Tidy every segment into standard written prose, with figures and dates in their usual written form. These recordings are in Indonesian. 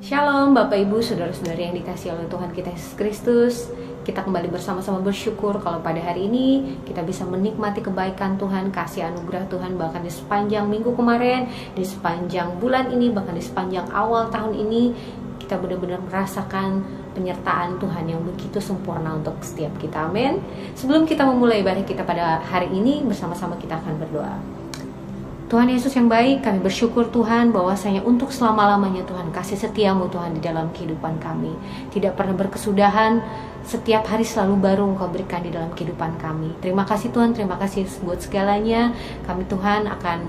Shalom Bapak Ibu, Saudara-saudari yang dikasihi oleh Tuhan kita Yesus Kristus. Kita kembali bersama-sama bersyukur kalau pada hari ini kita bisa menikmati kebaikan Tuhan, kasih anugerah Tuhan, bahkan di sepanjang minggu kemarin, di sepanjang bulan ini, bahkan di sepanjang awal tahun ini, kita benar-benar merasakan penyertaan Tuhan yang begitu sempurna untuk setiap kita. Amin. Sebelum kita memulai ibadah kita pada hari ini, bersama-sama kita akan berdoa. Tuhan Yesus yang baik, kami bersyukur Tuhan bahwasanya untuk selama-lamanya Tuhan, kasih setiamu Tuhan di dalam kehidupan kami tidak pernah berkesudahan. Setiap hari selalu baru Engkau berikan di dalam kehidupan kami. Terima kasih Tuhan, terima kasih buat segalanya. Kami Tuhan akan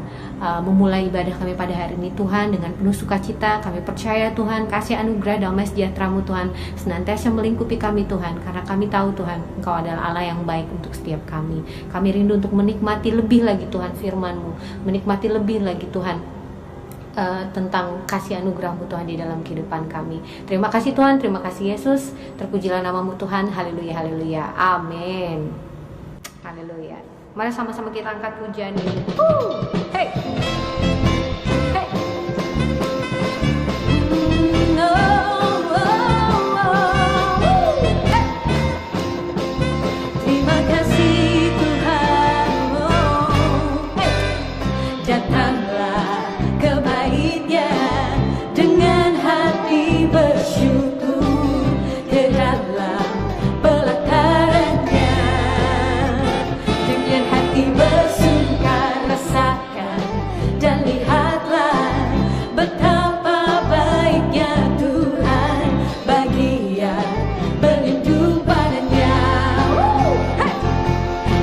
memulai ibadah kami pada hari ini Tuhan dengan penuh sukacita. Kami percaya Tuhan, kasih anugerah damai sejahtera-Mu Tuhan senantiasa melingkupi kami Tuhan, karena kami tahu Tuhan Engkau adalah Allah yang baik untuk setiap kami. Kami rindu untuk menikmati lebih lagi Tuhan firman-Mu, menikmati lebih lagi Tuhan tentang kasih anugerah-Mu Tuhan di dalam kehidupan kami. Terima kasih Tuhan, terima kasih Yesus. Terpujilah nama-Mu Tuhan. Haleluya, haleluya. Amin. Haleluya. Mari sama-sama kita angkat pujian ini. Hey. Hey. Terima kasih Tuhan. Hey. Datanglah kebaiknya dengan hati bersyukur ke dalam pelatarannya, dengan hati bersungkawa rasakan dan lihatlah betapa baiknya Tuhan bagi yang berlindung padanya.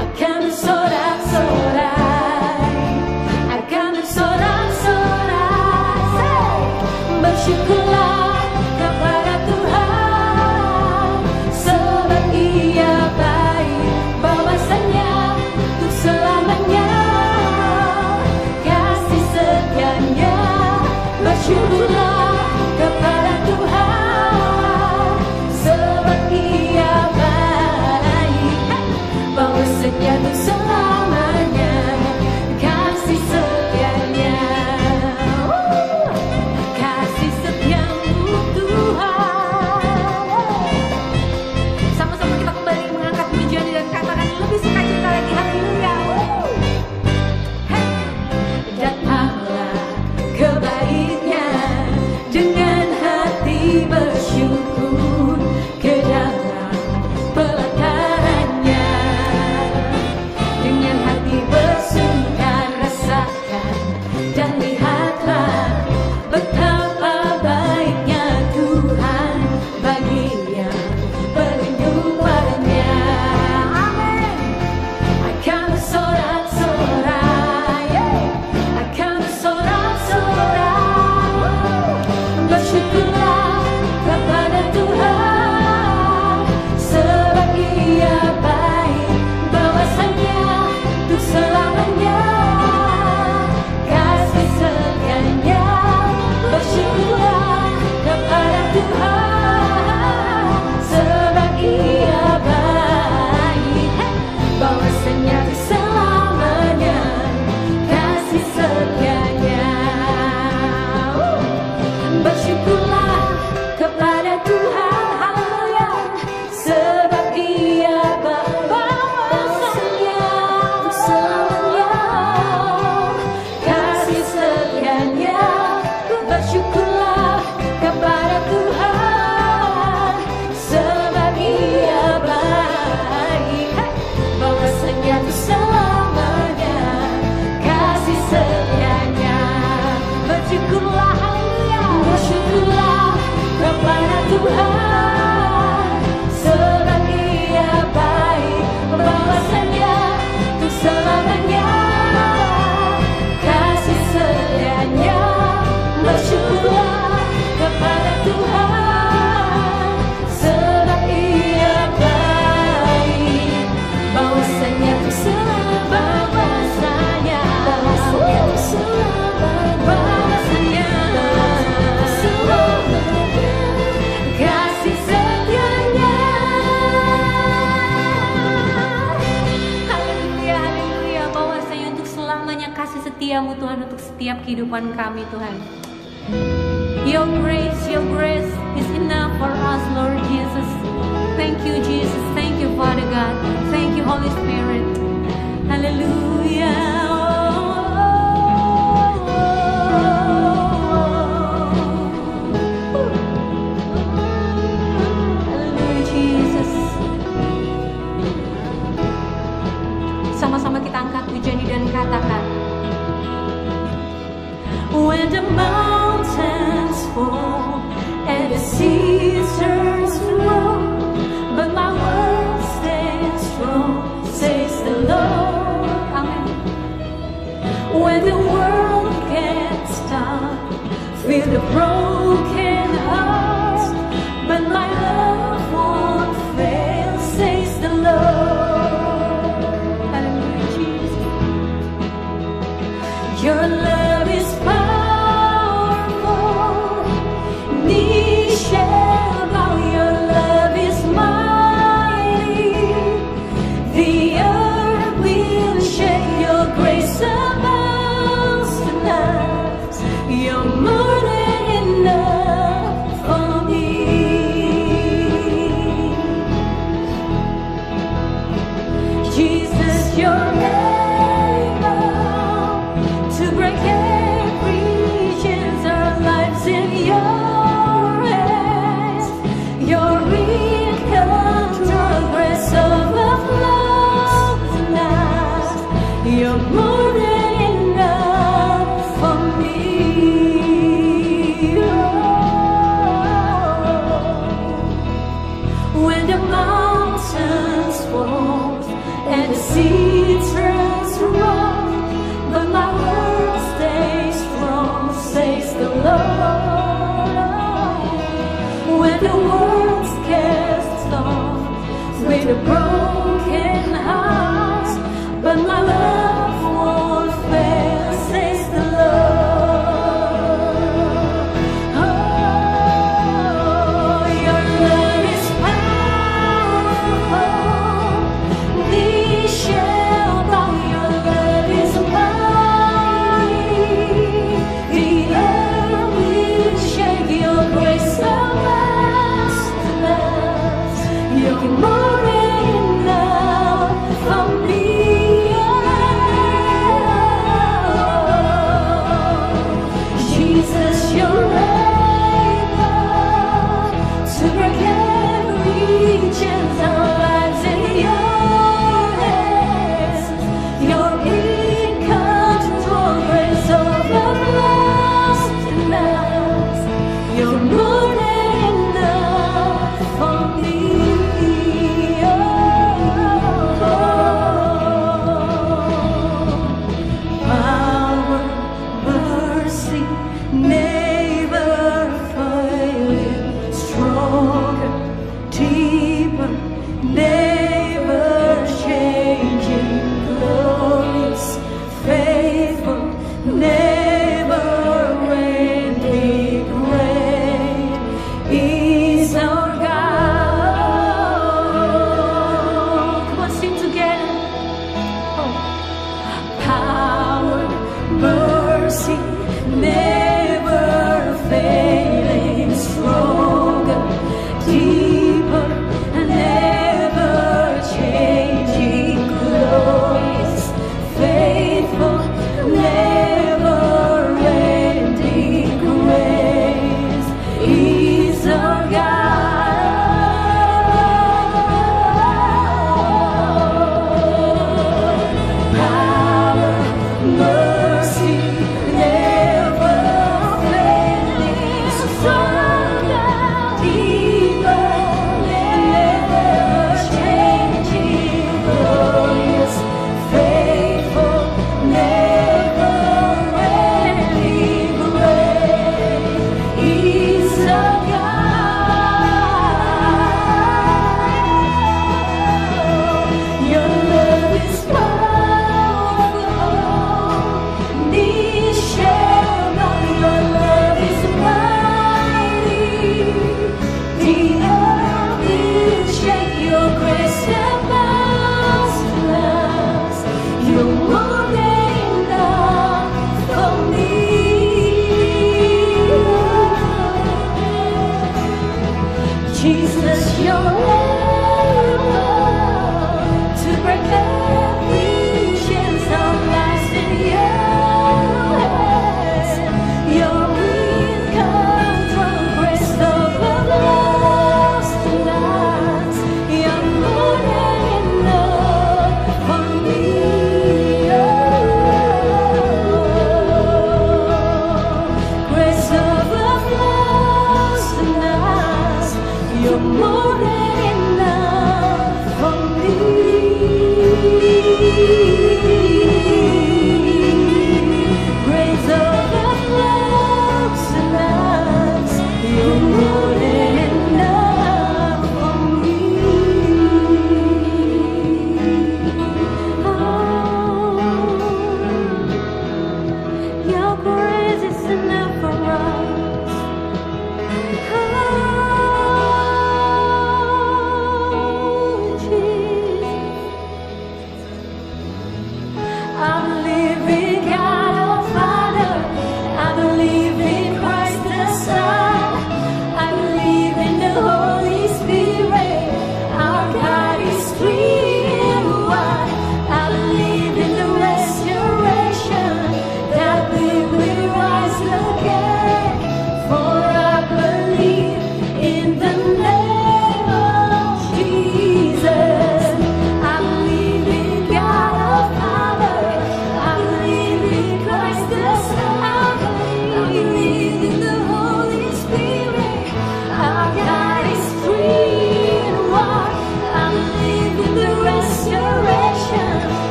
Akan bersorak-sorai, akan bersorak-sorai, bersyukurlah kepada Tuhan, sebab Ia baik, bahwasanya untuk selamanya kasih setianya. Bersyukurlah kepada Tuhan, sebab Ia baik, bahwasanya untuk selamanya kasih setianya. Kasih setiamu Tuhan. Sama-sama kita kembali mengangkat pujian dan katakan lebih sukacita lagi. Haleluya. Datanglah kebaiknya dengan hati bersyukur ke dalam pelatarannya, dengan hati bersungkawa rasakan dan lihatlah betapa baiknya Tuhan bagi yang berlindung padanya. Amin. Akan bersorak-sorai, akan bersorak-sorai, bersyukurlah kepada Tuhan, sebab Ia baik, bahwasanya untuk selamanya kasih setianya. Bersyukurlah kepada Tuhan, sebab Ia baik, bahwasanya untuk selamanya kasih setianya. Bersyukurlah kepada Tuhan, haleluya, sebab Ia baik, bahwasanya untuk selamanya kasih setianya. Bersyukurlah kepada Tuhan, sebab Ia baik, bahwasanya untuk selamanya kasih setianya. Bersyukurlah, haleluya, bersyukurlah kepada Tuhan, sebab Ia baik, bahwasanya untuk selamanya kasih setianya. Bersyukurlah kepada Tuhan, sebab Ia baik, bahwasanya untuk selamanya, bahwasanya untuk selamanya, bahwasanya kasih setianya. Haleluya, haleluya, bahwasanya untuk selamanya kasih setiamu Tuhan untuk setiap kehidupan kami Tuhan. Your grace is enough for us, Lord Jesus. Thank you, Jesus. Thank you, Father God. Thank you, Holy Spirit. Hallelujah. Hallelujah, Jesus. Sama-sama kita angkat pujian ini dan katakan, when the mountains fall and the sea turns to roll, but my word stands strong, says the Lord. Amen. When the world can't stop, feel the broken heart, but my love won't fail, says the Lord. Hallelujah, Jesus. Your love is powerful, knees shall bow, your love is mighty, the earth will shake, your grace abounds tonight, you're more than enough for me. Jesus, you're to break every chains, our lives in your hands. You're in control, grace overflows tonight. You're more than enough for me. Oh. When the mountains fall and the sea turns to roll, but my word stays strong, says the Lord. When the world's cast off with a broken heart, but my love won't fail, says the Lord. Oh, your love is powerful, knees shall bow, your love is mighty, the earth will shake, your grace surrounds us, you're more than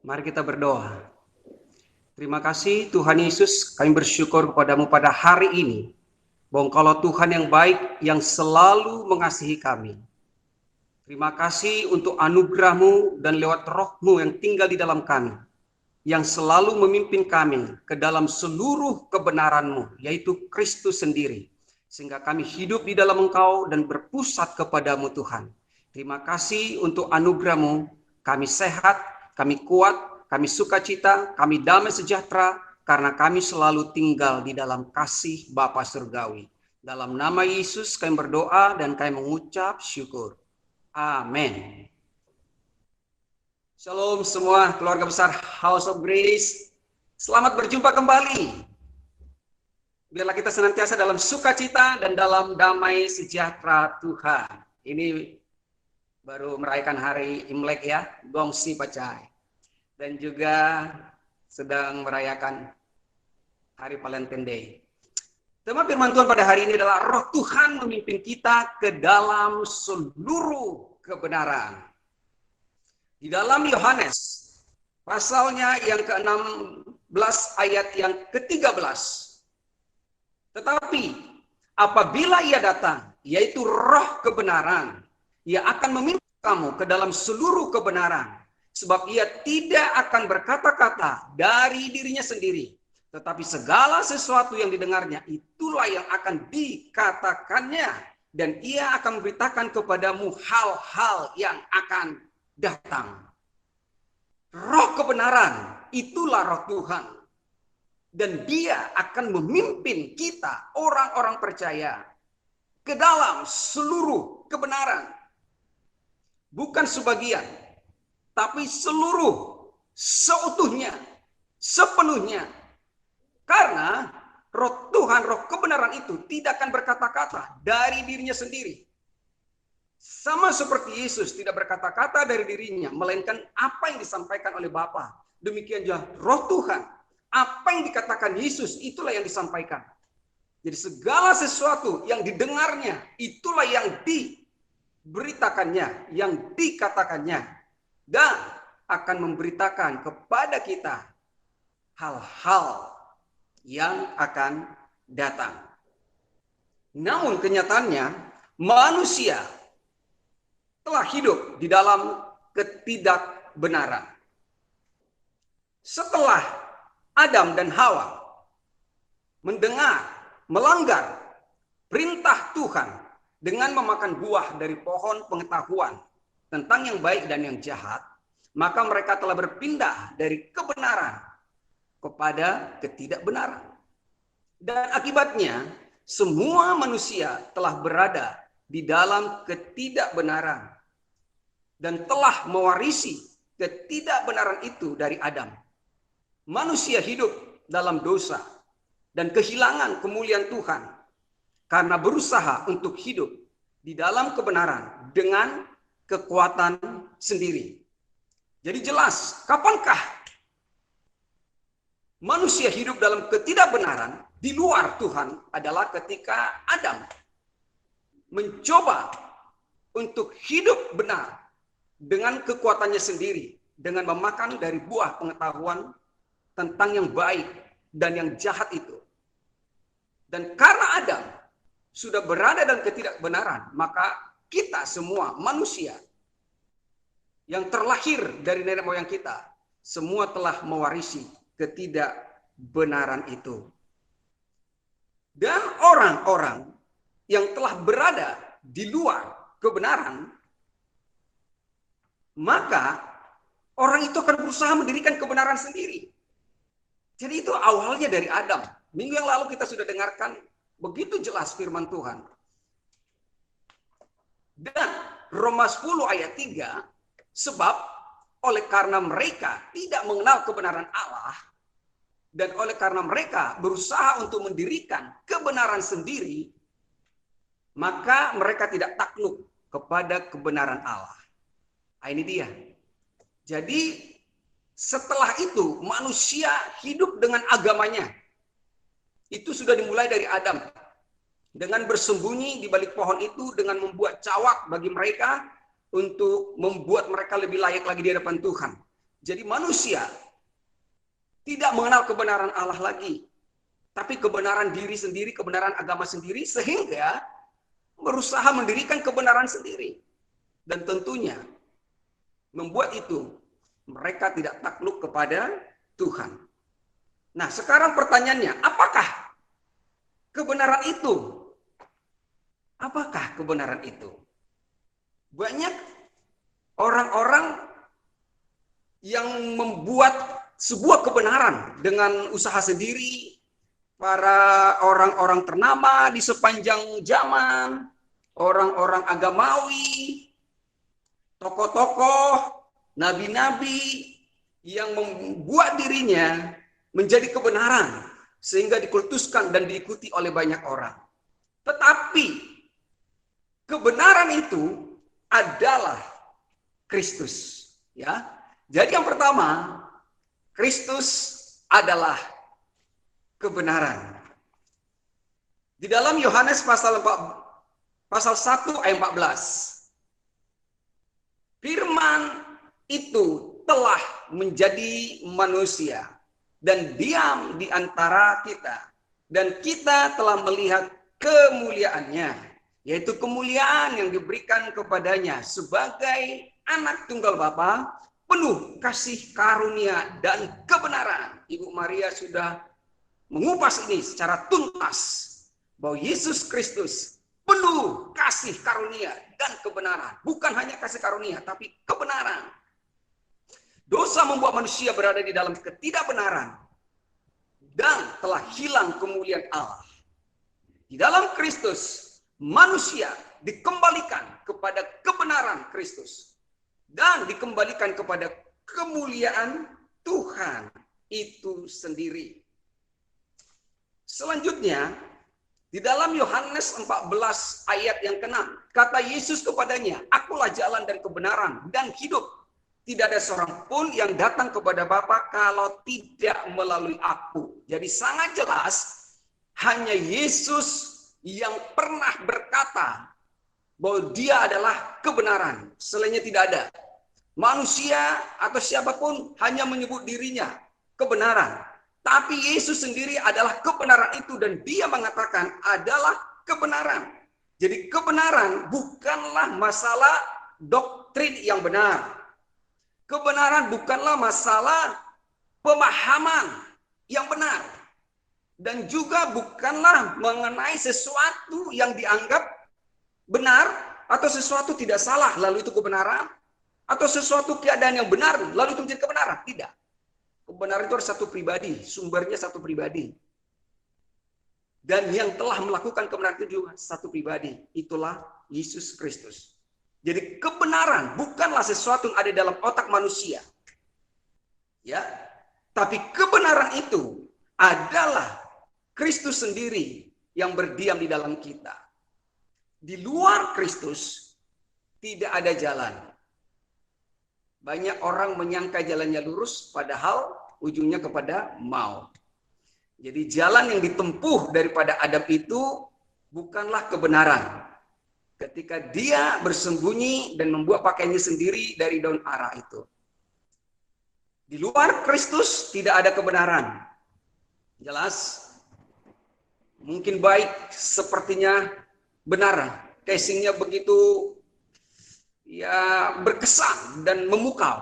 Mari kita berdoa. Terima kasih Tuhan Yesus, kami bersyukur kepadamu pada hari ini, bahwa Engkaulah Tuhan yang baik, yang selalu mengasihi kami. Terima kasih untuk anugerah-Mu dan lewat roh-Mu yang tinggal di dalam kami, yang selalu memimpin kami ke dalam seluruh kebenaran-Mu, yaitu Kristus sendiri, sehingga kami hidup di dalam Engkau dan berpusat kepadamu Tuhan. Terima kasih untuk anugerah-Mu, kami sehat, kami kuat, kami sukacita, kami damai sejahtera, karena kami selalu tinggal di dalam kasih Bapa Surgawi. Dalam nama Yesus kami berdoa dan kami mengucap syukur. Amin. Shalom semua keluarga besar House of Grace. Selamat berjumpa kembali. Biarlah kita senantiasa dalam sukacita dan dalam damai sejahtera Tuhan. Ini baru merayakan hari Imlek ya, Gongsi Pacai. Dan juga sedang merayakan hari Valentine Day. Tema firman Tuhan pada hari ini adalah Roh Tuhan memimpin kita ke dalam seluruh kebenaran. Di dalam Yohanes, pasalnya yang ke-16 ayat yang ke-13. Tetapi apabila ia datang, yaitu Roh kebenaran, ia akan memimpin kamu ke dalam seluruh kebenaran. Sebab ia tidak akan berkata-kata dari dirinya sendiri, tetapi segala sesuatu yang didengarnya itulah yang akan dikatakannya, dan ia akan memberitakan kepadamu hal-hal yang akan datang. Roh kebenaran itulah Roh Tuhan, dan Dia akan memimpin kita orang-orang percaya ke dalam seluruh kebenaran, bukan sebagian, tapi seluruh, seutuhnya, sepenuhnya. Karena Roh Tuhan, Roh kebenaran itu tidak akan berkata-kata dari dirinya sendiri. Sama seperti Yesus tidak berkata-kata dari dirinya, melainkan apa yang disampaikan oleh Bapa. Demikian juga Roh Tuhan, apa yang dikatakan Yesus itulah yang disampaikan. Jadi segala sesuatu yang didengarnya itulah yang diberitakannya, yang dikatakannya. Dan akan memberitakan kepada kita hal-hal yang akan datang. Namun kenyataannya manusia telah hidup di dalam ketidakbenaran. Setelah Adam dan Hawa melanggar perintah Tuhan dengan memakan buah dari pohon pengetahuan tentang yang baik dan yang jahat, maka mereka telah berpindah dari kebenaran kepada ketidakbenaran. Dan akibatnya, semua manusia telah berada di dalam ketidakbenaran dan telah mewarisi ketidakbenaran itu dari Adam. Manusia hidup dalam dosa dan kehilangan kemuliaan Tuhan karena berusaha untuk hidup di dalam kebenaran dengan kekuatan sendiri. Jadi jelas, kapankah manusia hidup dalam ketidakbenaran di luar Tuhan adalah ketika Adam mencoba untuk hidup benar dengan kekuatannya sendiri, dengan memakan dari buah pengetahuan tentang yang baik dan yang jahat itu. Dan karena Adam sudah berada dalam ketidakbenaran, maka kita semua manusia yang terlahir dari nenek moyang kita, semua telah mewarisi ketidakbenaran itu. Dan orang-orang yang telah berada di luar kebenaran, maka orang itu akan berusaha mendirikan kebenaran sendiri. Jadi itu awalnya dari Adam. Minggu yang lalu kita sudah dengarkan begitu jelas firman Tuhan. Dan Roma 10 ayat 3, sebab oleh karena mereka tidak mengenal kebenaran Allah, dan oleh karena mereka berusaha untuk mendirikan kebenaran sendiri, maka mereka tidak takluk kepada kebenaran Allah. Nah, ini dia. Jadi setelah itu manusia hidup dengan agamanya. Itu sudah dimulai dari Adam. Dengan bersembunyi di balik pohon itu, dengan membuat cawak bagi mereka untuk membuat mereka lebih layak lagi di hadapan Tuhan. Jadi manusia tidak mengenal kebenaran Allah lagi, tapi kebenaran diri sendiri, kebenaran agama sendiri, sehingga berusaha mendirikan kebenaran sendiri. Dan tentunya membuat itu mereka tidak takluk kepada Tuhan. Nah, sekarang pertanyaannya, apakah kebenaran itu? Apakah kebenaran itu? Banyak orang-orang yang membuat sebuah kebenaran dengan usaha sendiri, para orang-orang ternama di sepanjang zaman, orang-orang agamawi, tokoh-tokoh, nabi-nabi yang membuat dirinya menjadi kebenaran sehingga dikultuskan dan diikuti oleh banyak orang. Tetapi kebenaran itu adalah Kristus, ya. Jadi yang pertama, Kristus adalah kebenaran. Di dalam Yohanes pasal 1 ayat 14. Firman itu telah menjadi manusia dan diam di antara kita, dan kita telah melihat kemuliaannya, yaitu kemuliaan yang diberikan kepadanya sebagai anak tunggal Bapa, penuh kasih karunia dan kebenaran. Ibu Maria sudah mengupas ini secara tuntas, bahwa Yesus Kristus penuh kasih karunia dan kebenaran. Bukan hanya kasih karunia, tapi kebenaran. Dosa membuat manusia berada di dalam ketidakbenaran dan telah hilang kemuliaan Allah. Di dalam Kristus, manusia dikembalikan kepada kebenaran Kristus dan dikembalikan kepada kemuliaan Tuhan itu sendiri. Selanjutnya, di dalam Yohanes 14 ayat yang ke-6, kata Yesus kepadanya, "Akulah jalan dan kebenaran dan hidup. Tidak ada seorang pun yang datang kepada Bapa kalau tidak melalui aku." Jadi sangat jelas, hanya Yesus yang pernah berkata bahwa dia adalah kebenaran. Selainnya tidak ada. Manusia atau siapapun hanya menyebut dirinya kebenaran. Tapi Yesus sendiri adalah kebenaran itu, dan dia mengatakan adalah kebenaran. Jadi kebenaran bukanlah masalah doktrin yang benar. Kebenaran bukanlah masalah pemahaman yang benar. Dan juga bukanlah mengenai sesuatu yang dianggap benar atau sesuatu tidak salah lalu itu kebenaran, atau sesuatu keadaan yang benar lalu itu menjadi kebenaran. Tidak. Kebenaran itu harus satu pribadi, sumbernya satu pribadi. Dan yang telah melakukan kebenaran itu juga satu pribadi. Itulah Yesus Kristus. Jadi kebenaran bukanlah sesuatu yang ada dalam otak manusia. Ya. Tapi kebenaran itu adalah Kristus sendiri yang berdiam di dalam kita. Di luar Kristus tidak ada jalan. Banyak orang menyangka jalannya lurus, padahal ujungnya kepada maut. Jadi jalan yang ditempuh daripada Adam itu bukanlah kebenaran. Ketika dia bersembunyi dan membuat pakaiannya sendiri dari daun ara itu. Di luar Kristus tidak ada kebenaran. Jelas, mungkin baik, sepertinya benar. Casingnya begitu ya berkesan dan memukau.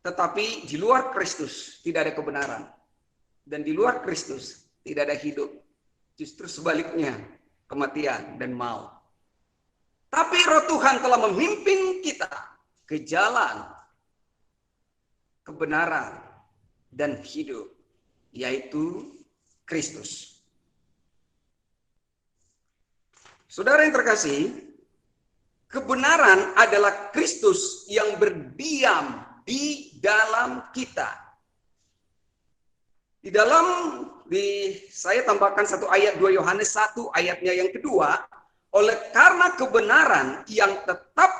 Tetapi di luar Kristus tidak ada kebenaran. Dan di luar Kristus tidak ada hidup. Justru sebaliknya, kematian dan maut. Tapi Roh Tuhan telah memimpin kita ke jalan kebenaran dan hidup, yaitu Kristus. Saudara yang terkasih, kebenaran adalah Kristus yang berdiam di dalam kita. Saya tambahkan satu ayat 2 Yohanes 1 ayatnya yang kedua, oleh karena kebenaran yang tetap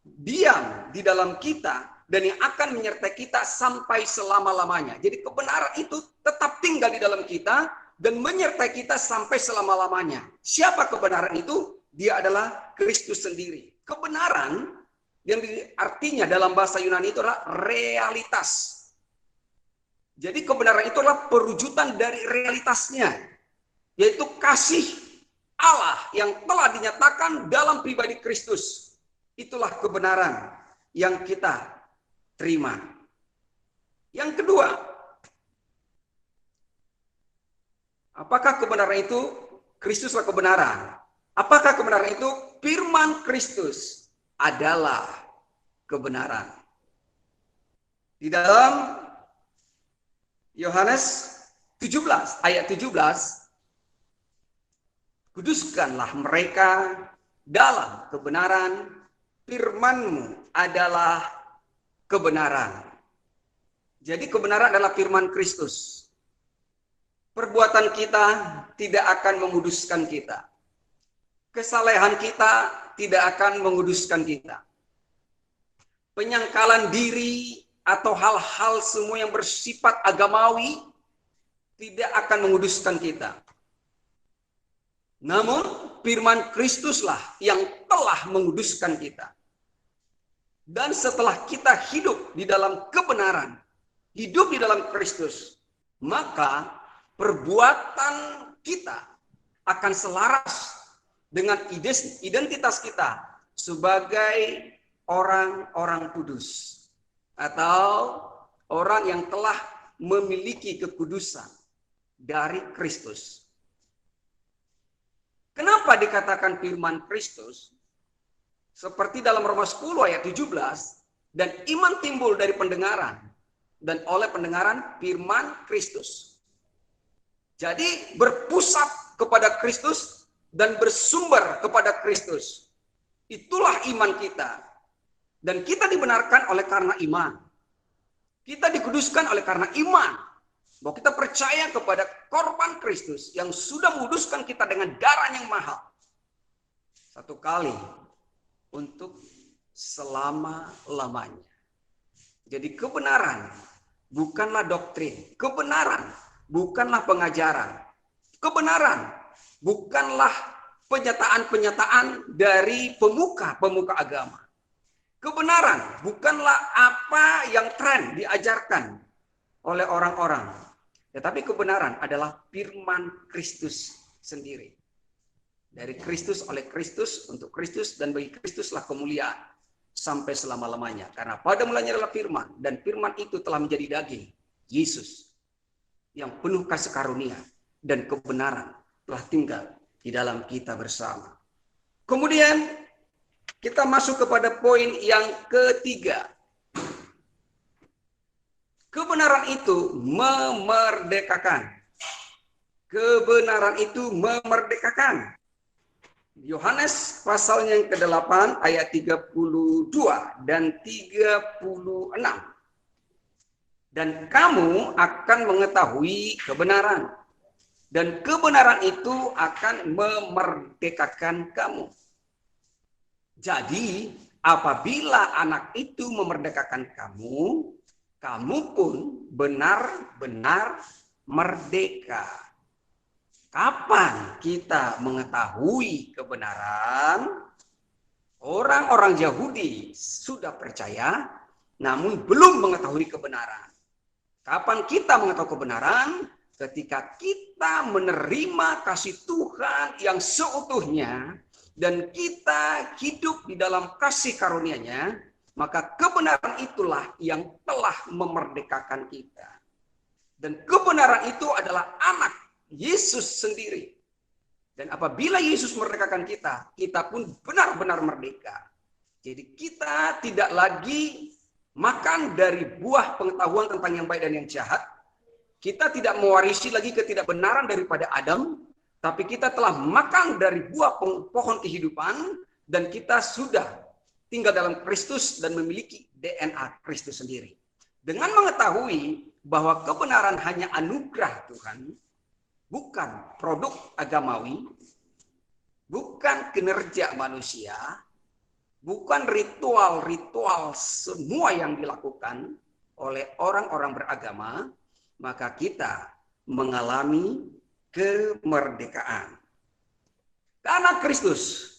diam di dalam kita dan yang akan menyertai kita sampai selama-lamanya. Jadi kebenaran itu tetap tinggal di dalam kita dan menyertai kita sampai selama-lamanya. Siapa kebenaran itu? Dia adalah Kristus sendiri. Kebenaran yang artinya dalam bahasa Yunani itu adalah realitas. Jadi kebenaran itu adalah perwujudan dari realitasnya, yaitu kasih Allah yang telah dinyatakan dalam pribadi Kristus. Itulah kebenaran yang kita terima. Yang kedua, apakah kebenaran itu Kristuslah kebenaran? Apakah kebenaran itu firman Kristus adalah kebenaran? Di dalam Yohanes 17 ayat 17, kuduskanlah mereka dalam kebenaran, firman-Mu adalah kebenaran. Jadi kebenaran adalah firman Kristus. Perbuatan kita tidak akan menguduskan kita. Kesalehan kita tidak akan menguduskan kita. Penyangkalan diri atau hal-hal semua yang bersifat agamawi tidak akan menguduskan kita. Namun firman Kristuslah yang telah menguduskan kita. Dan setelah kita hidup di dalam kebenaran, hidup di dalam Kristus, maka perbuatan kita akan selaras dengan identitas kita sebagai orang-orang kudus atau orang yang telah memiliki kekudusan dari Kristus. Kenapa dikatakan firman Kristus? Seperti dalam Roma 10 ayat 17, dan iman timbul dari pendengaran, dan oleh pendengaran firman Kristus. Jadi berpusat kepada Kristus dan bersumber kepada Kristus. Itulah iman kita. Dan kita dibenarkan oleh karena iman. Kita dikuduskan oleh karena iman. Bahwa kita percaya kepada korban Kristus yang sudah menguduskan kita dengan darah yang mahal. Satu kali untuk selama-lamanya. Jadi kebenaran bukanlah doktrin. Kebenaran bukanlah pengajaran. Kebenaran bukanlah penyataan-penyataan dari pemuka-pemuka agama. Kebenaran bukanlah apa yang tren diajarkan oleh orang-orang. Tetapi kebenaran adalah firman Kristus sendiri. Dari Kristus, oleh Kristus, untuk Kristus, dan bagi Kristuslah kemuliaan sampai selama-lamanya. Karena pada mulanya adalah firman, dan firman itu telah menjadi daging, Yesus, yang penuh kasih karunia dan kebenaran telah tinggal di dalam kita bersama. Kemudian kita masuk kepada poin yang ketiga. Kebenaran itu memerdekakan. Kebenaran itu memerdekakan. Yohanes pasalnya yang ke-8 ayat 32 dan 36. Dan kamu akan mengetahui kebenaran. Dan kebenaran itu akan memerdekakan kamu. Jadi, apabila anak itu memerdekakan kamu, kamu pun benar-benar merdeka. Kapan kita mengetahui kebenaran? Orang-orang Yahudi sudah percaya, namun belum mengetahui kebenaran. Kapan kita mengetahui kebenaran? ketika kita menerima kasih Tuhan yang seutuhnya dan kita hidup di dalam kasih karunia-Nya, maka kebenaran itulah yang telah memerdekakan kita. Dan kebenaran itu adalah anak Yesus sendiri. Dan apabila Yesus memerdekakan kita, kita pun benar-benar merdeka. Jadi kita tidak lagi makan dari buah pengetahuan tentang yang baik dan yang jahat. Kita tidak mewarisi lagi ketidakbenaran daripada Adam, tapi kita telah makan dari buah pohon kehidupan dan kita sudah tinggal dalam Kristus dan memiliki DNA Kristus sendiri. Dengan mengetahui bahwa kebenaran hanya anugerah Tuhan, bukan produk agamawi, bukan kinerja manusia, bukan ritual-ritual semua yang dilakukan oleh orang-orang beragama, maka kita mengalami kemerdekaan. Karena Kristus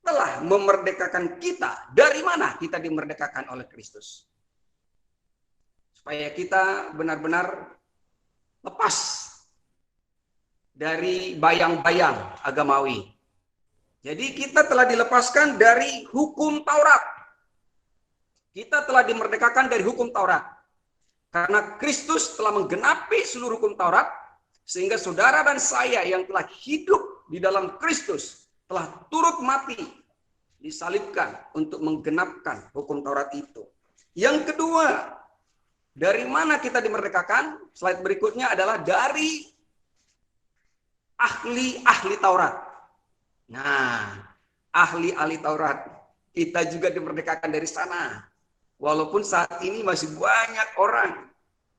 telah memerdekakan kita. Dari mana kita dimerdekakan oleh Kristus? Supaya kita benar-benar lepas dari bayang-bayang agamawi. Jadi kita telah dilepaskan dari hukum Taurat. Kita telah dimerdekakan dari hukum Taurat. Karena Kristus telah menggenapi seluruh hukum Taurat, sehingga saudara dan saya yang telah hidup di dalam Kristus telah turut mati, disalibkan untuk menggenapkan hukum Taurat itu. Yang kedua, dari mana kita dimerdekakan? Slide berikutnya adalah dari ahli-ahli Taurat. Nah, ahli-ahli Taurat, kita juga dimerdekakan dari sana. Walaupun saat ini masih banyak orang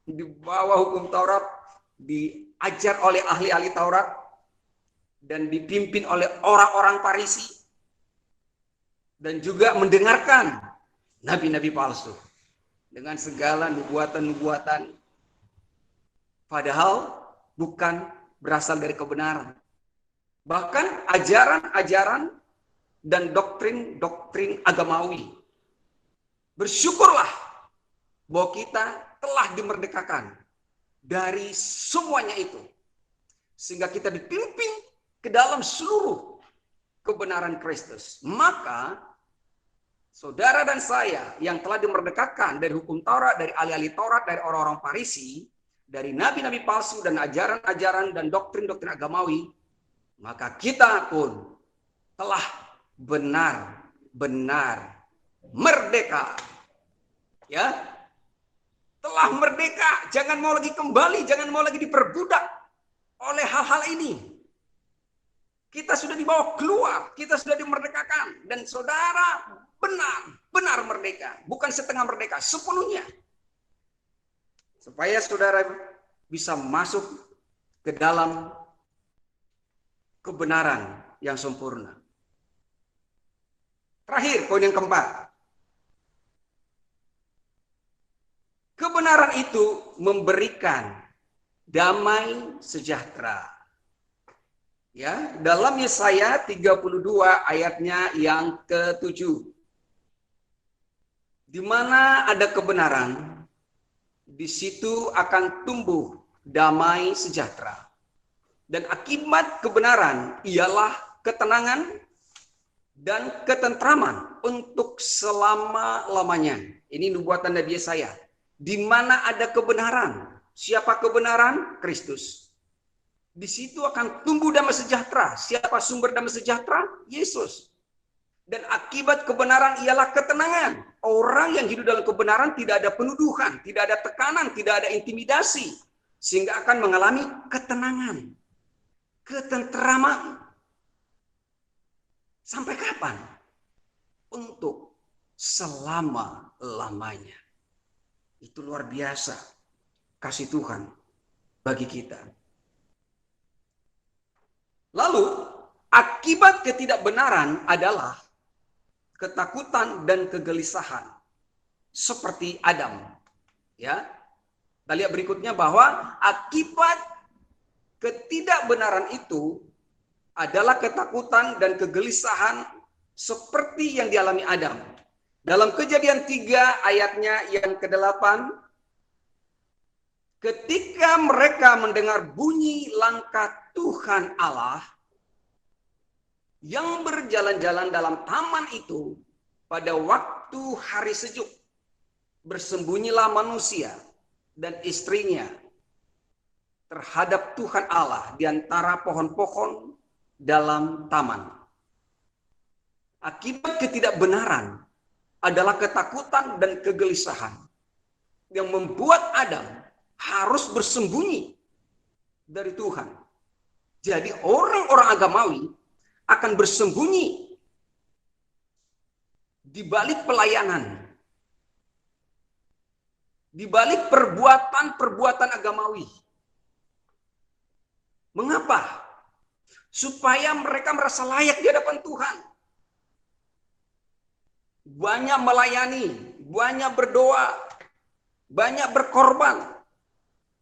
di bawah hukum Taurat, diajar oleh ahli-ahli Taurat, dan dipimpin oleh orang-orang Farisi, dan juga mendengarkan nabi-nabi palsu dengan segala nubuatan-nubuatan, padahal bukan berasal dari kebenaran. Bahkan ajaran-ajaran dan doktrin-doktrin agamawi. Bersyukurlah bahwa kita telah dimerdekakan dari semuanya itu. Sehingga kita dipimpin ke dalam seluruh kebenaran Kristus. Maka saudara dan saya yang telah dimerdekakan dari hukum Taurat, dari ahli-ahli Taurat, dari orang-orang Farisi, dari nabi-nabi palsu dan ajaran-ajaran dan doktrin-doktrin agamawi, maka kita pun telah benar-benar merdeka. Ya, telah merdeka, jangan mau lagi kembali, jangan mau lagi diperbudak oleh hal-hal ini. Kita sudah dibawa keluar, kita sudah dimerdekakan, dan saudara benar merdeka, bukan setengah merdeka, sepenuhnya. Supaya saudara bisa masuk ke dalam kebenaran yang sempurna. Terakhir, poin yang keempat. Kebenaran itu memberikan damai sejahtera. Ya, dalam Yesaya 32 ayatnya yang ke-7. Di mana ada kebenaran, di situ akan tumbuh damai sejahtera. Dan akibat kebenaran ialah ketenangan dan ketentraman untuk selama-lamanya. Ini nubuatan Nabi Yesaya. Di mana ada kebenaran. Siapa kebenaran? Kristus. Di situ akan tumbuh damai sejahtera. Siapa sumber damai sejahtera? Yesus. Dan akibat kebenaran ialah ketenangan. Orang yang hidup dalam kebenaran tidak ada penuduhan, tidak ada tekanan, tidak ada intimidasi. Sehingga akan mengalami ketenangan, ketentraman. Sampai kapan? Untuk selama-lamanya. Itu luar biasa kasih Tuhan bagi kita. Lalu akibat ketidakbenaran adalah ketakutan dan kegelisahan seperti Adam. Ya. Kita lihat berikutnya bahwa akibat ketidakbenaran itu adalah ketakutan dan kegelisahan seperti yang dialami Adam. Dalam Kejadian 3 ayatnya yang ke-8, ketika mereka mendengar bunyi langkah Tuhan Allah yang berjalan-jalan dalam taman itu pada waktu hari sejuk, bersembunyilah manusia dan istrinya terhadap Tuhan Allah di antara pohon-pohon dalam taman. Akibat ketidakbenaran adalah ketakutan dan kegelisahan yang membuat Adam harus bersembunyi dari Tuhan. Jadi orang-orang agamawi akan bersembunyi di balik pelayanan, di balik perbuatan-perbuatan agamawi. Mengapa? Supaya mereka merasa layak di hadapan Tuhan. Banyak melayani, banyak berdoa, banyak berkorban.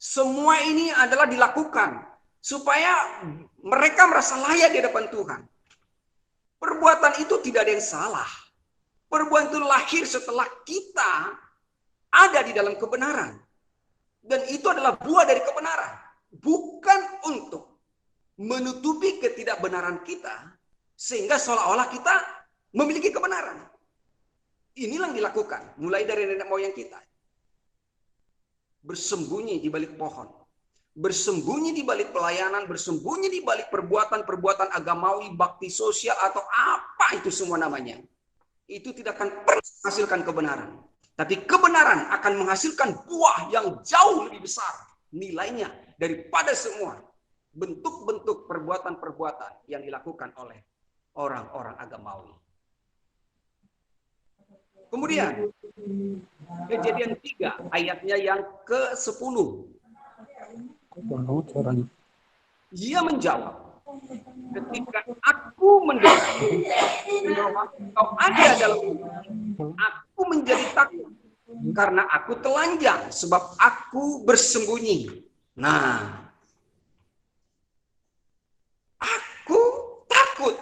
Semua ini adalah dilakukan supaya mereka merasa layak di hadapan Tuhan. Perbuatan itu tidak ada yang salah. Perbuatan itu lahir setelah kita ada di dalam kebenaran. Dan itu adalah buah dari kebenaran. Bukan untuk menutupi ketidakbenaran kita, sehingga seolah-olah kita memiliki kebenaran. Inilah yang dilakukan, mulai dari nenek moyang kita. Bersembunyi di balik pohon. Bersembunyi di balik pelayanan, bersembunyi di balik perbuatan-perbuatan agamawi, bakti sosial, atau apa itu semua namanya. Itu tidak akan pernah menghasilkan kebenaran. Tapi kebenaran akan menghasilkan buah yang jauh lebih besar nilainya daripada semua bentuk-bentuk perbuatan-perbuatan yang dilakukan oleh orang-orang agamawi. Kemudian, Kejadian 3 ayatnya yang ke-10. Dia menjawab, ketika aku mendengar bahwa kau ada dalam hidup, aku menjadi takut karena aku telanjang sebab aku bersembunyi. Nah, aku takut.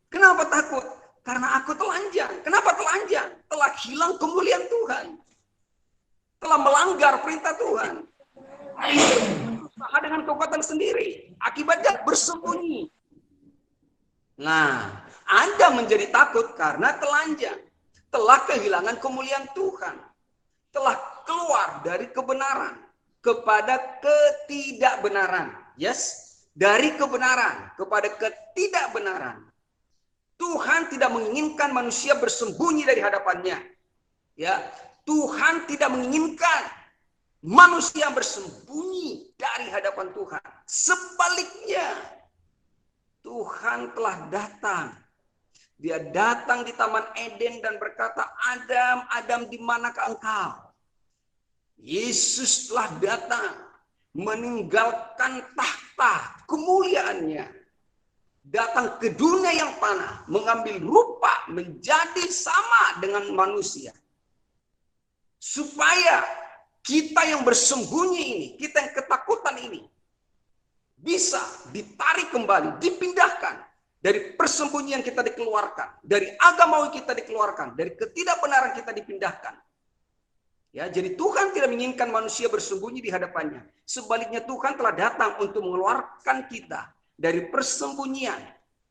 Kenapa takut? Karena aku telanjang. Kenapa telanjang? Telah hilang kemuliaan Tuhan. Telah melanggar perintah Tuhan. Usaha dengan kekuatan sendiri. Akibatnya bersembunyi. Nah, Anda menjadi takut karena telanjang. Telah kehilangan kemuliaan Tuhan. Telah keluar dari kebenaran kepada ketidakbenaran. Yes, dari kebenaran kepada ketidakbenaran. Tuhan tidak menginginkan manusia bersembunyi dari hadapannya. Ya, Tuhan tidak menginginkan manusia bersembunyi dari hadapan Tuhan. Sebaliknya, Tuhan telah datang. Dia datang di Taman Eden dan berkata, Adam, Adam, di manakah engkau? Yesus telah datang meninggalkan tahta kemuliaannya. Datang ke dunia yang fana, mengambil rupa menjadi sama dengan manusia. Supaya kita yang bersembunyi ini, kita yang ketakutan ini, bisa ditarik kembali, dipindahkan dari persembunyian kita dikeluarkan, dari agamawi kita dikeluarkan, dari ketidakbenaran kita dipindahkan. Ya, jadi Tuhan tidak menginginkan manusia bersembunyi di hadapannya. Sebaliknya Tuhan telah datang untuk mengeluarkan kita dari persembunyian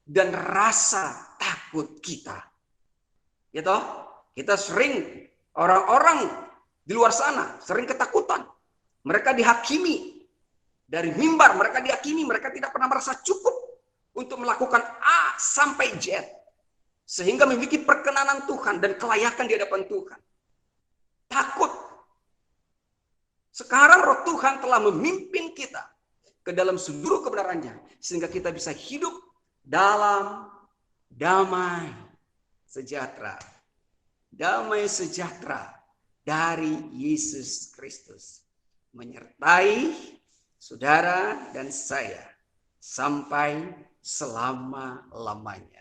dan rasa takut kita. Ya toh? Kita sering, orang-orang di luar sana sering ketakutan. Mereka dihakimi dari mimbar, mereka dihakimi, mereka tidak pernah merasa cukup untuk melakukan A sampai Z, sehingga memiliki perkenanan Tuhan dan kelayakan di hadapan Tuhan. Takut. Sekarang Roh Tuhan telah memimpin kita ke dalam seluruh kebenarannya, sehingga kita bisa hidup dalam damai sejahtera. Damai sejahtera dari Yesus Kristus menyertai saudara dan saya sampai selama-lamanya.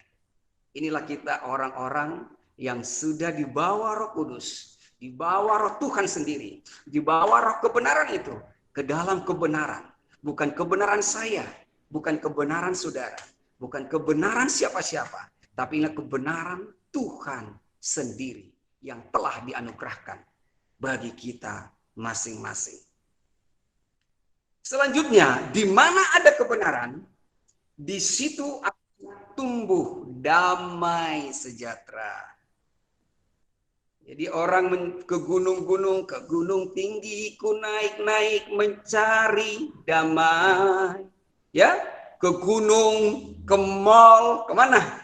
Inilah kita orang-orang yang sudah dibawa Roh Kudus, dibawa Roh Tuhan sendiri, dibawa Roh kebenaran itu ke dalam kebenaran. Bukan kebenaran saya, bukan kebenaran saudara, bukan kebenaran siapa-siapa, tapi inilah kebenaran Tuhan sendiri yang telah dianugerahkan bagi kita masing-masing. Selanjutnya, di mana ada kebenaran, di situ akan tumbuh damai sejahtera. Jadi orang ke gunung-gunung, ke gunung tinggi, ku naik-naik mencari damai. Ya, ke gunung, ke mall, kemana?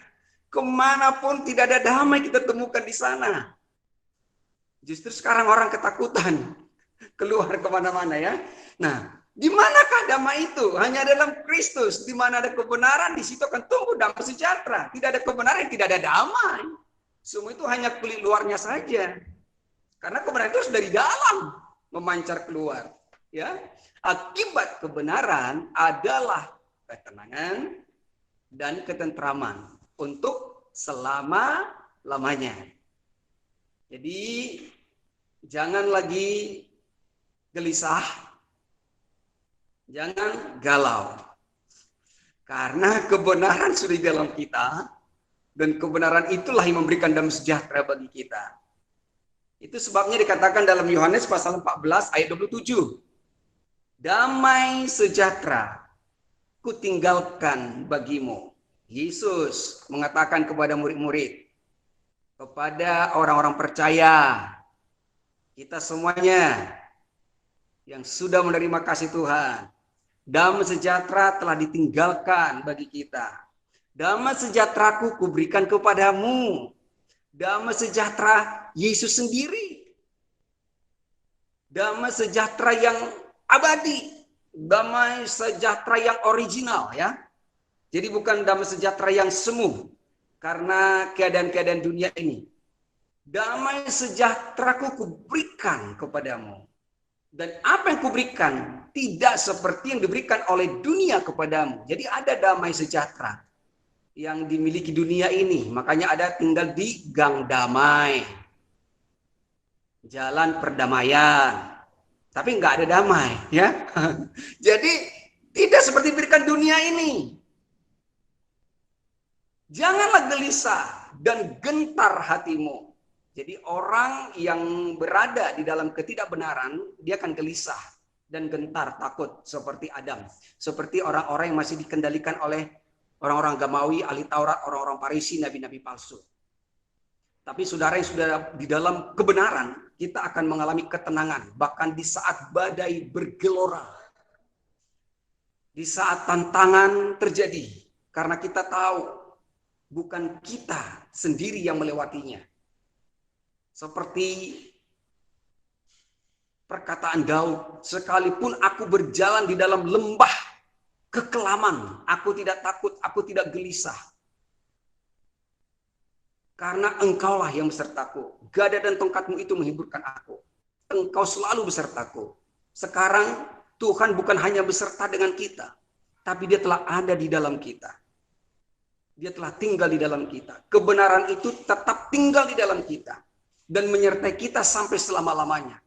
Kemanapun tidak ada damai kita temukan di sana. Justru sekarang orang ketakutan keluar kemana-mana ya. Nah, di manakah damai itu? Hanya dalam Kristus. Di mana ada kebenaran, di situ akan tumbuh damai sejahtera. Tidak ada kebenaran, tidak ada damai. Semua itu hanya kulit luarnya saja. Karena kebenaran itu harus dari dalam memancar keluar. Ya, akibat kebenaran adalah ketenangan dan ketentraman untuk selama-lamanya. Jadi jangan lagi gelisah, jangan galau. Karena kebenaran sudah di dalam kita, dan kebenaran itulah yang memberikan damai sejahtera bagi kita. Itu sebabnya dikatakan dalam Yohanes pasal 14 ayat 27. Damai sejahtera kutinggalkan bagimu. Yesus mengatakan kepada murid-murid, kepada orang-orang percaya, kita semuanya yang sudah menerima kasih Tuhan, damai sejahtera telah ditinggalkan bagi kita. Damai sejahteraku kuberikan kepadamu. Damai sejahtera Yesus sendiri. Damai sejahtera yang abadi. Damai sejahtera yang original ya. Jadi bukan damai sejahtera yang semu karena keadaan-keadaan dunia ini. Damai sejahteraku kuberikan kepadamu. Dan apa yang kuberikan tidak seperti yang diberikan oleh dunia kepadamu. Jadi ada damai sejahtera yang dimiliki dunia ini. Makanya ada tinggal di gang damai. Jalan perdamaian. Tapi nggak ada damai. Ya. Jadi tidak seperti diberikan dunia ini. Janganlah gelisah dan gentar hatimu. Jadi orang yang berada di dalam ketidakbenaran, dia akan gelisah dan gentar, takut. Seperti Adam. Seperti orang-orang yang masih dikendalikan oleh orang-orang Gamawi, ahli Taurat, orang-orang Farisi, nabi-nabi palsu. Tapi saudara yang sudah di dalam kebenaran, kita akan mengalami ketenangan. Bahkan di saat badai bergelora. Di saat tantangan terjadi. Karena kita tahu, bukan kita sendiri yang melewatinya. Seperti perkataan Daud, sekalipun aku berjalan di dalam lembah kekelaman, aku tidak takut, aku tidak gelisah. Karena engkaulah yang besertaku. Gada dan tongkatmu itu menghiburkan aku. Engkau selalu besertaku. Sekarang Tuhan bukan hanya beserta dengan kita, tapi dia telah ada di dalam kita. Dia telah tinggal di dalam kita. Kebenaran itu tetap tinggal di dalam kita. Dan menyertai kita sampai selama-lamanya.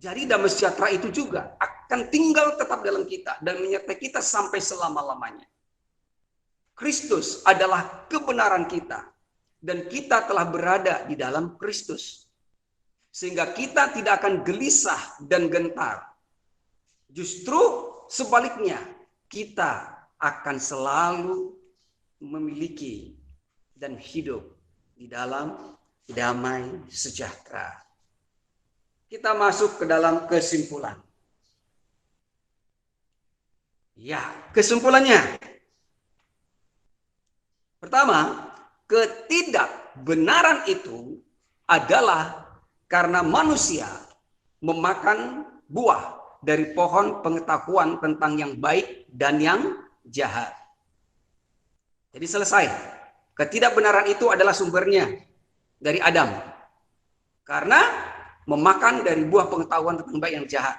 Jadi damai sejahtera itu juga akan tinggal tetap dalam kita dan menyertai kita sampai selama-lamanya. Kristus adalah kebenaran kita dan kita telah berada di dalam Kristus. Sehingga kita tidak akan gelisah dan gentar. Justru sebaliknya, kita akan selalu memiliki dan hidup di dalam damai sejahtera. Kita masuk ke dalam kesimpulan. Ya, kesimpulannya. Pertama, ketidakbenaran itu adalah karena manusia memakan buah dari pohon pengetahuan tentang yang baik dan yang jahat. Jadi selesai. Ketidakbenaran itu adalah sumbernya dari Adam. Karena memakan dari buah pengetahuan tentang baik yang jahat.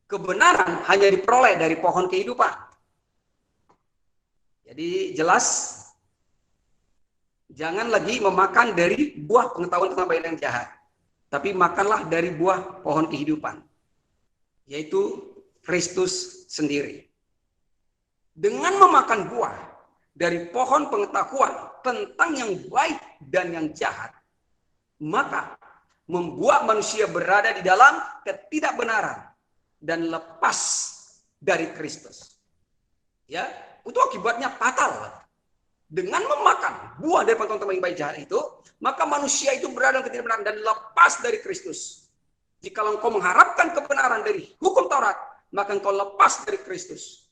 Kebenaran hanya diperoleh dari pohon kehidupan. Jadi jelas, jangan lagi memakan dari buah pengetahuan tentang baik yang jahat. Tapi makanlah dari buah pohon kehidupan. Yaitu Kristus sendiri. Dengan memakan buah dari pohon pengetahuan tentang yang baik dan yang jahat, maka membuat manusia berada di dalam ketidakbenaran dan lepas dari Kristus. Ya, itu akibatnya fatal. Dengan memakan buah dari teman-teman yang baik jahat itu, maka manusia itu berada dalam ketidakbenaran dan lepas dari Kristus. Jika engkau mengharapkan kebenaran dari hukum Taurat, maka engkau lepas dari Kristus.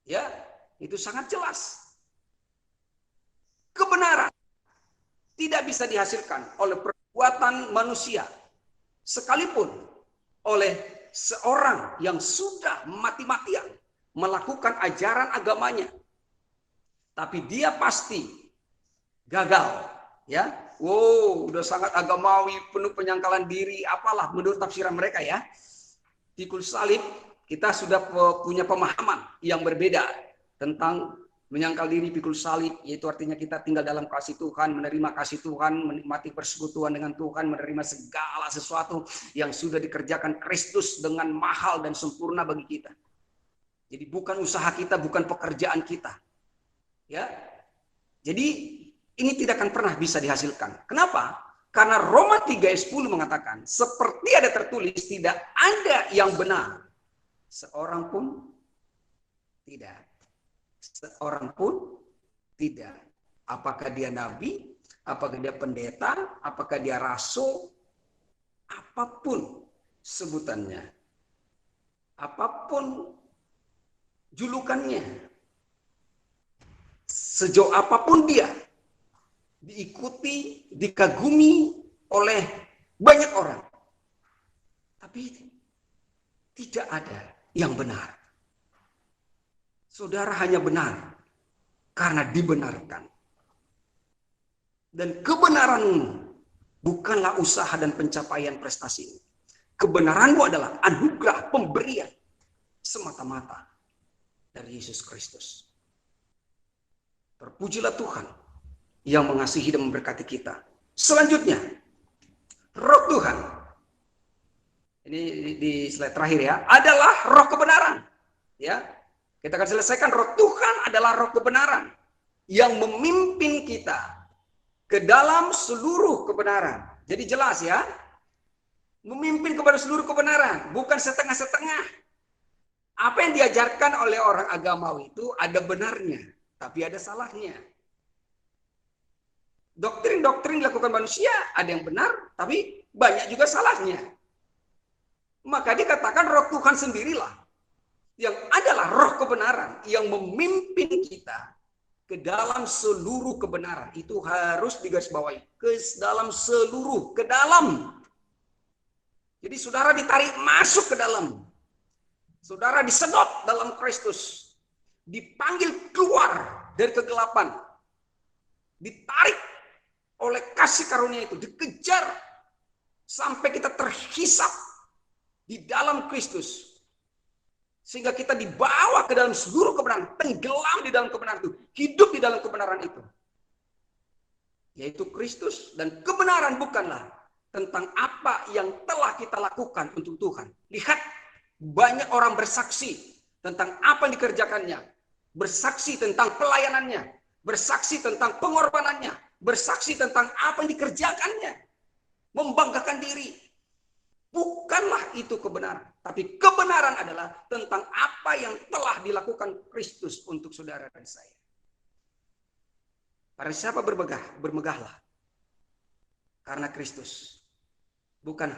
Ya, itu sangat jelas. Kebenaran tidak bisa dihasilkan oleh perbuatan manusia, sekalipun oleh seorang yang sudah mati-matian melakukan ajaran agamanya. Tapi dia pasti gagal, ya. Wow, udah sangat agamawi, penuh penyangkalan diri, apalah menurut tafsiran mereka ya. Pikul salib, kita sudah punya pemahaman yang berbeda tentang menyangkal diri pikul salib, yaitu artinya kita tinggal dalam kasih Tuhan, menerima kasih Tuhan, menikmati persekutuan dengan Tuhan, menerima segala sesuatu yang sudah dikerjakan Kristus dengan mahal dan sempurna bagi kita. Jadi bukan usaha kita, bukan pekerjaan kita. Ya, jadi ini tidak akan pernah bisa dihasilkan. Kenapa? Karena Roma 3:10 mengatakan, seperti ada tertulis, tidak ada yang benar, seorang pun tidak. Seorang pun tidak. Apakah dia nabi, apakah dia pendeta, apakah dia rasul, apapun sebutannya, apapun julukannya, sejauh apapun dia diikuti, dikagumi oleh banyak orang, tapi tidak ada yang benar. Saudara hanya benar karena dibenarkan. Dan kebenaranmu bukanlah usaha dan pencapaian prestasi. Kebenaranmu adalah anugerah pemberian semata-mata dari Yesus Kristus. Terpujilah Tuhan yang mengasihi dan memberkati kita. Selanjutnya, Roh Tuhan. Ini di slide terakhir ya, adalah roh kebenaran. Ya, kita akan selesaikan. Roh Tuhan adalah roh kebenaran yang memimpin kita ke dalam seluruh kebenaran. Jadi jelas ya, memimpin kepada seluruh kebenaran, bukan setengah-setengah. Apa yang diajarkan oleh orang agamawi itu ada benarnya, tapi ada salahnya. Doktrin-doktrin dilakukan manusia ada yang benar, tapi banyak juga salahnya. Maka dikatakan Roh Tuhan sendirilah yang adalah roh kebenaran yang memimpin kita ke dalam seluruh kebenaran. Itu harus digarisbawahi, ke dalam seluruh, ke dalam. Jadi saudara ditarik masuk ke dalam. Saudara disedot dalam Kristus. Dipanggil keluar dari kegelapan. Ditarik oleh kasih karunia itu. Dikejar sampai kita terhisap di dalam Kristus. Sehingga kita dibawa ke dalam seluruh kebenaran. Tenggelam di dalam kebenaran itu. Hidup di dalam kebenaran itu. Yaitu Kristus. Dan kebenaran bukanlah tentang apa yang telah kita lakukan untuk Tuhan. Lihat, banyak orang bersaksi tentang apa yang dikerjakannya. Bersaksi tentang pelayanannya. Bersaksi tentang pengorbanannya. Bersaksi tentang apa yang dikerjakannya. Membanggakan diri. Bukanlah itu kebenaran. Tapi kebenaran adalah tentang apa yang telah dilakukan Kristus untuk saudara dan saya. Para siapa bermegah? Bermegahlah. Karena Kristus. Bukan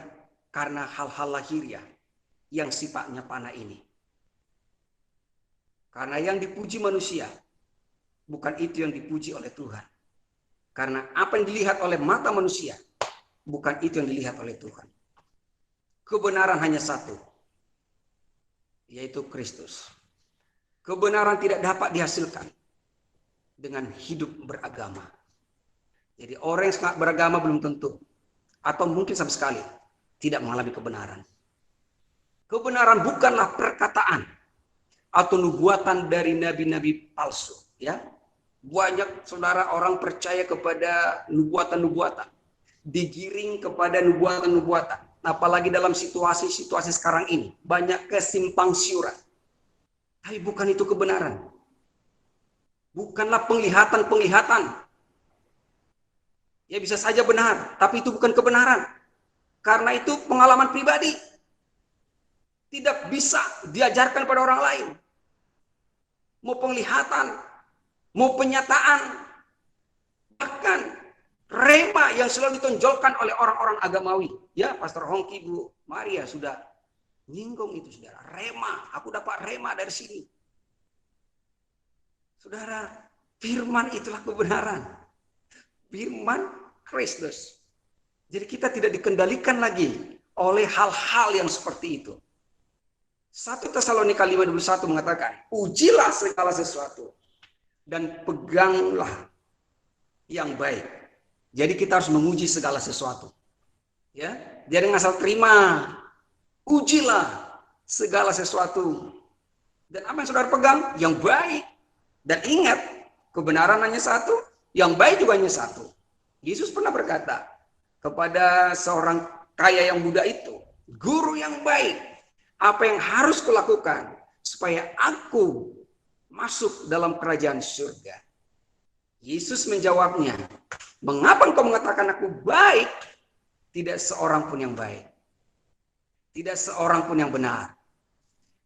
karena hal-hal lahiriah yang sifatnya fana ini. Karena yang dipuji manusia, bukan itu yang dipuji oleh Tuhan. Karena apa yang dilihat oleh mata manusia, bukan itu yang dilihat oleh Tuhan. Kebenaran hanya satu, yaitu Kristus. Kebenaran tidak dapat dihasilkan dengan hidup beragama. Jadi orang yang sangat beragama belum tentu, atau mungkin sama sekali tidak mengalami kebenaran. Kebenaran bukanlah perkataan atau nubuatan dari nabi-nabi palsu. Ya, banyak saudara orang percaya kepada nubuatan-nubuatan, digiring kepada nubuatan-nubuatan. Apalagi dalam situasi-situasi sekarang ini, banyak kesimpang siuran. Tapi bukan itu kebenaran. Bukanlah penglihatan-penglihatan. Ya bisa saja benar, tapi itu bukan kebenaran. Karena itu pengalaman pribadi. tidak bisa diajarkan pada orang lain. Mau penglihatan, mau penyataan, bahkan rema yang selalu ditonjolkan oleh orang-orang agamawi. Ya, Pastor Hongki, Bu Maria sudah nyinggung itu, saudara. Rema, aku dapat rema dari sini. Saudara, firman itulah kebenaran. Firman Kristus. Jadi kita tidak dikendalikan lagi oleh hal-hal yang seperti itu. 1 Tesalonika 5:21 mengatakan, ujilah segala sesuatu dan peganglah yang baik. Jadi kita harus menguji segala sesuatu. Ya, jadi ngasal terima. Ujilah segala sesuatu. Dan apa yang saudara pegang? Yang baik. Dan ingat, kebenaran hanya satu, yang baik juga hanya satu. Yesus pernah berkata kepada seorang kaya yang muda itu, guru yang baik, apa yang harus kulakukan supaya aku masuk dalam kerajaan surga? Yesus menjawabnya, mengapa engkau mengatakan aku baik? Tidak seorang pun yang baik. Tidak seorang pun yang benar.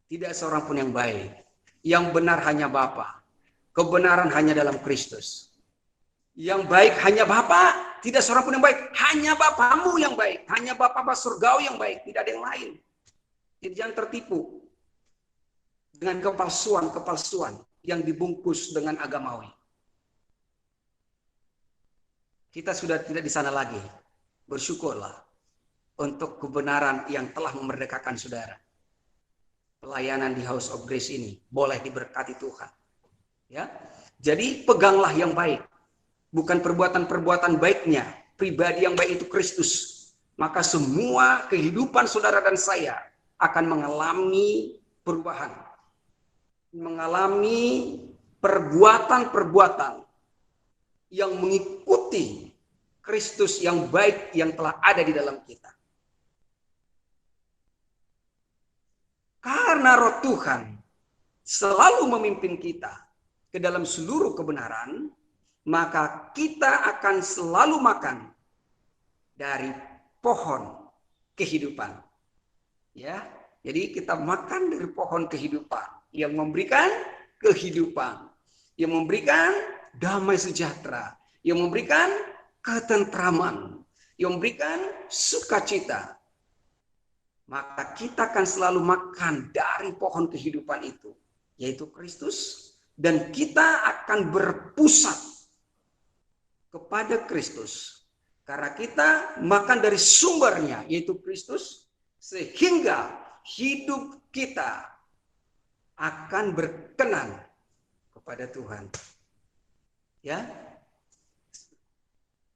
Tidak seorang pun yang baik. Yang benar hanya Bapa. Kebenaran hanya dalam Kristus. Yang baik hanya Bapa, tidak seorang pun yang baik. Hanya Bapamu yang baik. Hanya Bapa surgawi yang baik. Tidak ada yang lain. Jadi jangan tertipu dengan kepalsuan yang dibungkus dengan agamawi. Kita sudah tidak di sana lagi. Bersyukurlah untuk kebenaran yang telah memerdekakan saudara. Pelayanan di House of Grace ini boleh diberkati Tuhan. Ya, jadi peganglah yang baik. Bukan perbuatan-perbuatan baiknya, pribadi yang baik itu Kristus. Maka semua kehidupan saudara dan saya akan mengalami perubahan. Mengalami perbuatan-perbuatan yang mengikuti Kristus yang baik yang telah ada di dalam kita. Karena roh Tuhan selalu memimpin kita ke dalam seluruh kebenaran, maka kita akan selalu makan dari pohon kehidupan. Ya, jadi kita makan dari pohon kehidupan yang memberikan kehidupan, yang memberikan damai sejahtera, yang memberikan ketentraman, yang memberikan sukacita. Maka kita akan selalu makan dari pohon kehidupan itu, yaitu Kristus, dan kita akan berpusat kepada Kristus. Karena kita makan dari sumbernya, yaitu Kristus, sehingga hidup kita akan berkenan kepada Tuhan. Ya,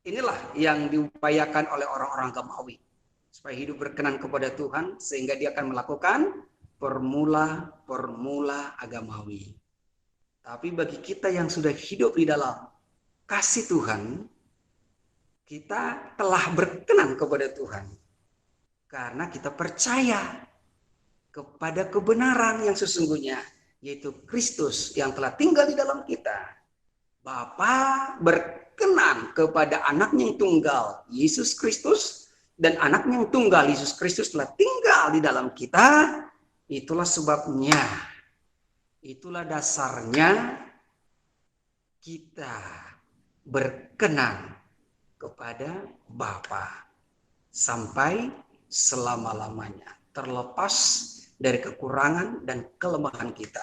inilah yang diupayakan oleh orang-orang agamawi, supaya hidup berkenan kepada Tuhan, sehingga dia akan melakukan formula agamawi. Tapi bagi kita yang sudah hidup di dalam kasih Tuhan, kita telah berkenan kepada Tuhan. Karena kita percaya kepada kebenaran yang sesungguhnya, yaitu Kristus yang telah tinggal di dalam kita. Bapa berkenan kepada anaknya yang tunggal, Yesus Kristus, dan anaknya yang tunggal, Yesus Kristus, telah tinggal di dalam kita. Itulah sebabnya, itulah dasarnya kita berkenan kepada Bapa sampai selama-lamanya, terlepas dari kekurangan dan kelemahan kita.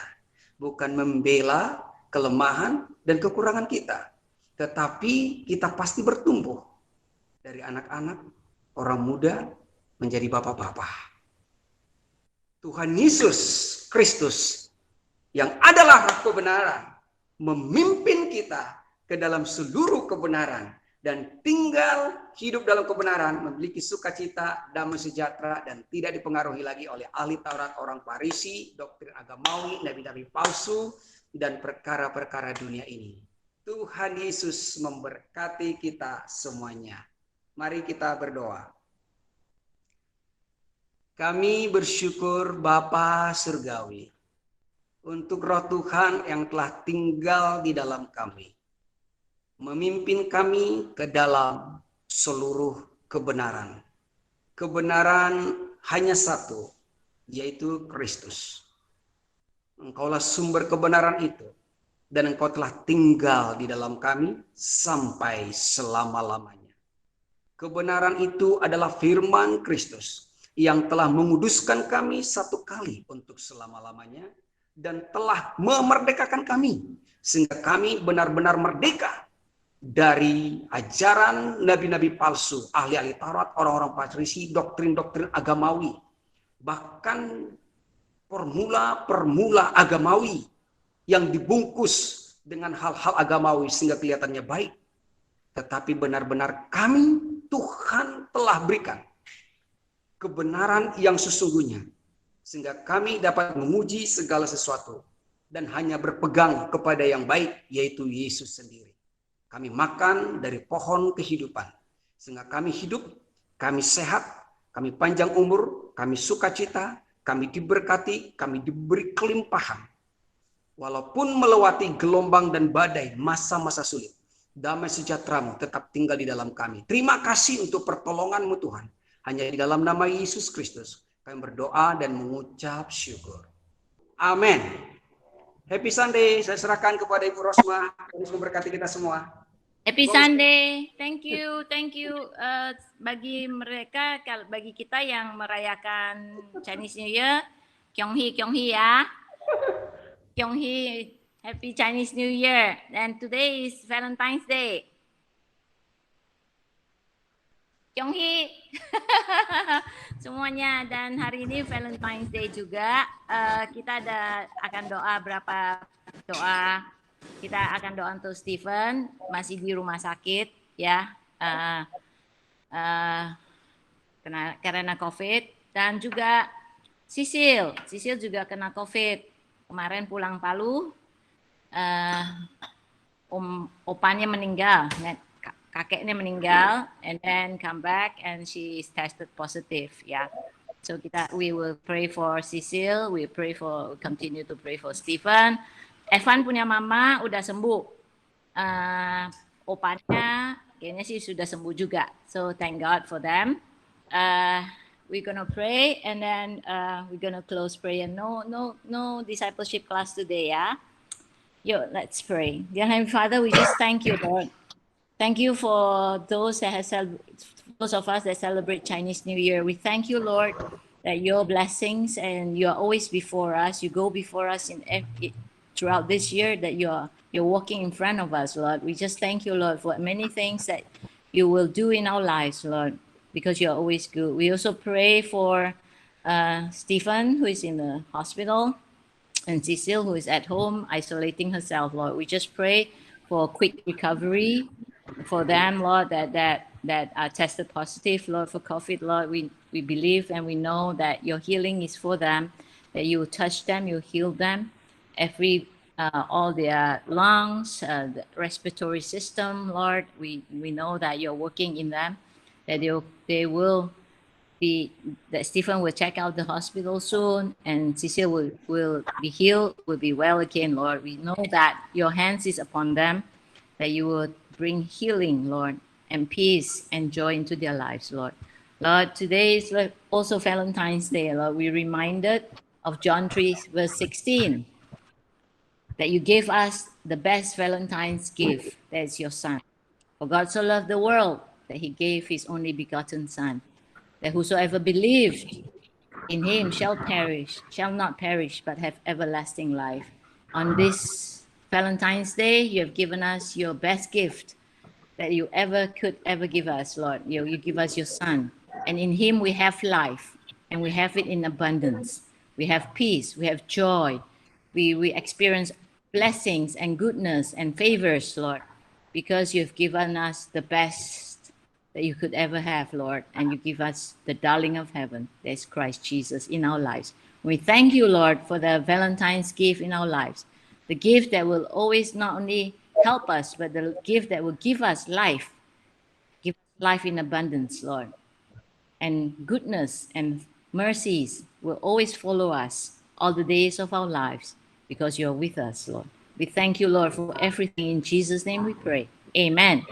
Bukan membela kelemahan dan kekurangan kita, tetapi kita pasti bertumbuh dari anak-anak, orang muda menjadi bapak-bapak. Tuhan Yesus Kristus yang adalah roh kebenaran memimpin kita ke dalam seluruh kebenaran dan tinggal hidup dalam kebenaran, memiliki sukacita, damai sejahtera, dan tidak dipengaruhi lagi oleh ahli Taurat, orang Farisi, doktrin agamawi, nabi-nabi palsu, dan perkara-perkara dunia ini. Tuhan Yesus memberkati kita semuanya. Mari kita berdoa. Kami bersyukur Bapa Surgawi untuk roh Tuhan yang telah tinggal di dalam kami, memimpin kami ke dalam seluruh kebenaran. Kebenaran hanya satu, yaitu Kristus. Engkaulah sumber kebenaran itu, dan Engkau telah tinggal di dalam kami sampai selama-lamanya. Kebenaran itu adalah firman Kristus yang telah menguduskan kami satu kali untuk selama-lamanya dan telah memerdekakan kami sehingga kami benar-benar merdeka dari ajaran nabi-nabi palsu, ahli-ahli Taurat, orang-orang Farisi, doktrin-doktrin agamawi, bahkan formula-formula agamawi yang dibungkus dengan hal-hal agamawi sehingga kelihatannya baik. Tetapi benar-benar kami, Tuhan telah berikan kebenaran yang sesungguhnya sehingga kami dapat memuji segala sesuatu dan hanya berpegang kepada yang baik, yaitu Yesus sendiri. Kami makan dari pohon kehidupan sehingga kami hidup, kami sehat, kami panjang umur, kami sukacita, kami diberkati, kami diberi kelimpahan. Walaupun melewati gelombang dan badai, masa-masa sulit, damai sejahtera-Mu tetap tinggal di dalam kami. Terima kasih untuk pertolongan-Mu Tuhan. Hanya di dalam nama Yesus Kristus kami berdoa dan mengucap syukur. Amin. Happy Sunday. Saya serahkan kepada Ibu Rosma. Tuhan memberkati kita semua. Happy Sunday. Thank you. Bagi mereka, bagi kita yang merayakan Chinese New Year, Kyung Hee ya. Kyung Hee, Happy Chinese New Year. And today is Valentine's Day. Kyung Hee. Semuanya, dan hari ini Valentine's Day juga. Kita akan doa berapa doa. Kita akan doa untuk Stephen, masih di rumah sakit ya, karena COVID, dan juga Sisil juga kena COVID. Kemarin pulang Palu, opanya meninggal, kakeknya meninggal, and then come back and she is tested positive ya. So we will pray for Sisil, continue to pray for Stephen. Evan punya mama udah sembuh, opanya kayaknya sih sudah sembuh juga. So thank God for them. We're gonna pray and then we're gonna close prayer. No discipleship class today, ya. Yo, let's pray. Dear Heavenly Father, we just thank you, Lord. Thank you for those of us that celebrate Chinese New Year. We thank you, Lord, that your blessings and you are always before us. You go before us throughout this year, that you're walking in front of us, Lord. We just thank you, Lord, for many things that you will do in our lives, Lord, because you're always good. We also pray for Stephen, who is in the hospital, and Cecile, who is at home isolating herself, Lord. We just pray for quick recovery for them, Lord, that are tested positive, Lord, for COVID, Lord. We believe and we know that your healing is for them, that you will touch them, you heal them. All their lungs, the respiratory system, Lord, we know that you're working in them, that that Stephen will check out the hospital soon, and Cecile will be healed, will be well again, Lord. We know that your hands is upon them, that you will bring healing, Lord, and peace and joy into their lives, Lord. Lord, today is also Valentine's Day, Lord. We're reminded of John 3, verse 16. That you gave us the best Valentine's gift, that is your Son. For God so loved the world that he gave his only begotten Son, that whosoever believed in him shall not perish, but have everlasting life. On this Valentine's Day, you have given us your best gift that you could ever give us, Lord. You give us your Son, and in him we have life, and we have it in abundance. We have peace, we have joy, we experience blessings and goodness and favors, Lord, because you've given us the best that you could ever have, Lord, and you give us the darling of heaven, that's Christ Jesus, in our lives. We thank you, Lord, for the Valentine's gift in our lives, the gift that will always not only help us, but the gift that will give us life in abundance, Lord, and goodness and mercies will always follow us all the days of our lives, because you're with us, Lord. We thank you, Lord, for everything. In Jesus' name we pray. Amen.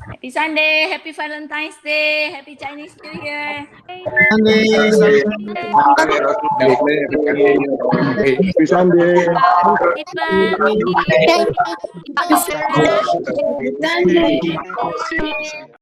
Happy Sunday, happy Valentine's Day, happy Chinese New Year. Happy Sunday. Bye. Happy Sunday.